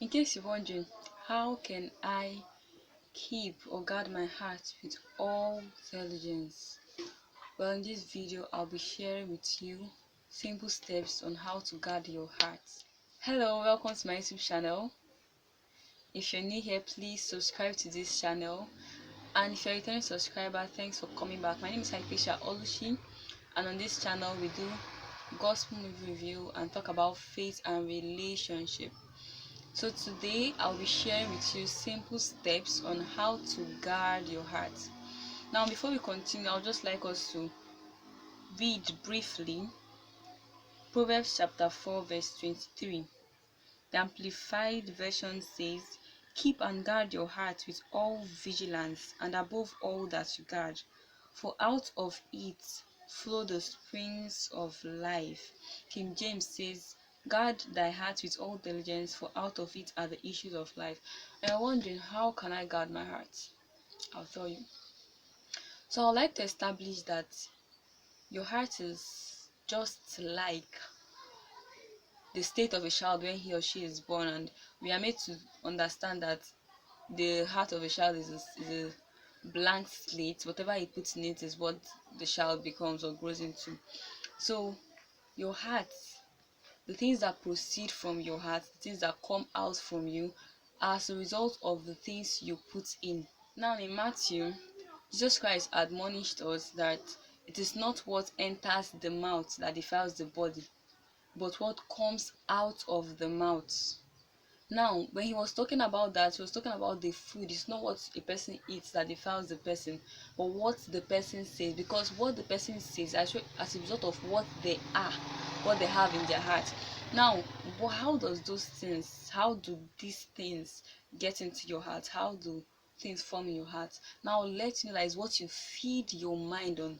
In case you're wondering, how can I keep or guard my heart with all diligence? Well, in this video, I'll be sharing with you simple steps on how to guard your heart. Hello, welcome to my YouTube channel. If you're new here, please subscribe to this channel. And if you're a returning subscriber, thanks for coming back. My name is Hypatia Olushi, and on this channel, we do gospel movie review and talk about faith and relationship. So today I'll be sharing with you simple steps on how to guard your heart. Now before we continue, I'd just like us to read briefly Proverbs chapter 4 verse 23. The Amplified Version says, "Keep and guard your heart with all vigilance, and above all that you guard, for out of it flow the springs of life." King James says, "Guard thy heart with all diligence, for out of it are the issues of life." And you're wondering, how can I guard my heart? I'll tell you. So I'd like to establish that your heart is just like the state of a child when he or she is born, and we are made to understand that the heart of a child is a blank slate. Whatever he puts in it is what the child becomes or grows into. So your heart, the things that proceed from your heart, the things that come out from you, are as a result of the things you put in. Now in Matthew, Jesus Christ admonished us that it is not what enters the mouth that defiles the body, but what comes out of the mouth. Now, when he was talking about that, he was talking about the food. It's not what a person eats that defiles the person, but what the person says. Because what the person says as a result of what they are, what they have in their heart. Now, how do these things get into your heart? How do things form in your heart? Now, let you know that is what you feed your mind on.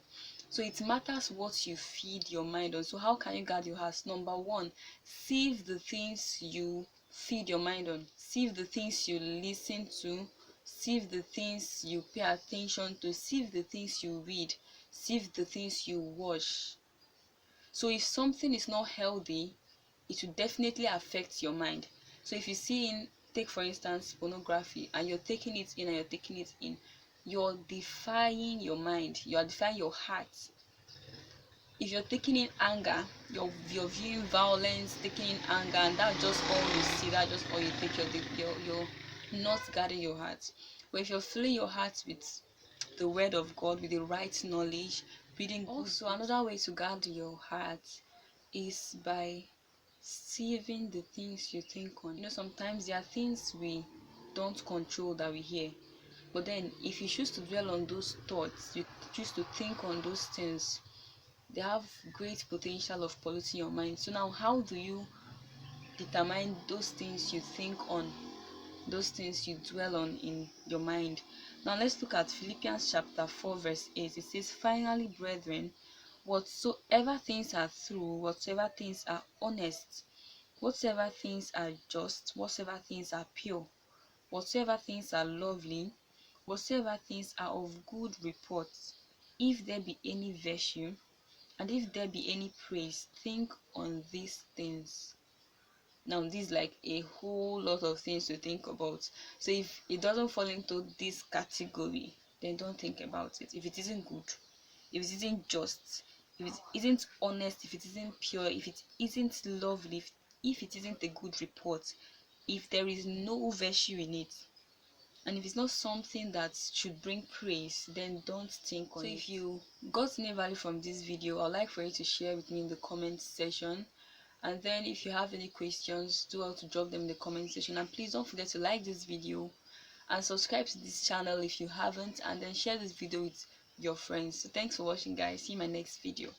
So it matters what you feed your mind on. So how can you guard your heart? Number one, sieve the things you feed your mind on. Sieve the things you listen to. Sieve the things you pay attention to. Sieve the things you read. Sieve the things you watch. So if something is not healthy, it will definitely affect your mind. So if you take for instance pornography, and you're taking it in and you're taking it in, you're defying your mind, you are defying your heart. If you're taking in anger, you're viewing violence, taking in anger, and that's just all you see, that's just all you take, you're not guarding your heart. But if you're filling your heart with the word of God, with the right knowledge, reading. Also, another way to guard your heart is by sieving the things you think on. Sometimes there are things we don't control that we hear, but then if you choose to dwell on those thoughts, you choose to think on those things, they have great potential of polluting your mind. So now, how do you determine those things you think on, those things you dwell on in your mind? Now let's look at Philippians chapter 4 verse 8. It says, "Finally, brethren, whatsoever things are true, whatsoever things are honest, whatsoever things are just, whatsoever things are pure, whatsoever things are lovely, whatsoever things are of good report, if there be any virtue, and if there be any praise, think on these things." Now this is like a whole lot of things to think about. So if it doesn't fall into this category, then don't think about it. If it isn't good, if it isn't just, if it isn't honest, if it isn't pure, if it isn't lovely, if it isn't a good report, if there is no virtue in it, and if it's not something that should bring praise, then don't think on it. So if you got any value from this video, I'd like for you to share with me in the comment section. And then if you have any questions, do well to drop them in the comment section. And please don't forget to like this video and subscribe to this channel if you haven't, and then share this video with your friends. So thanks for watching, guys. See you in my next video.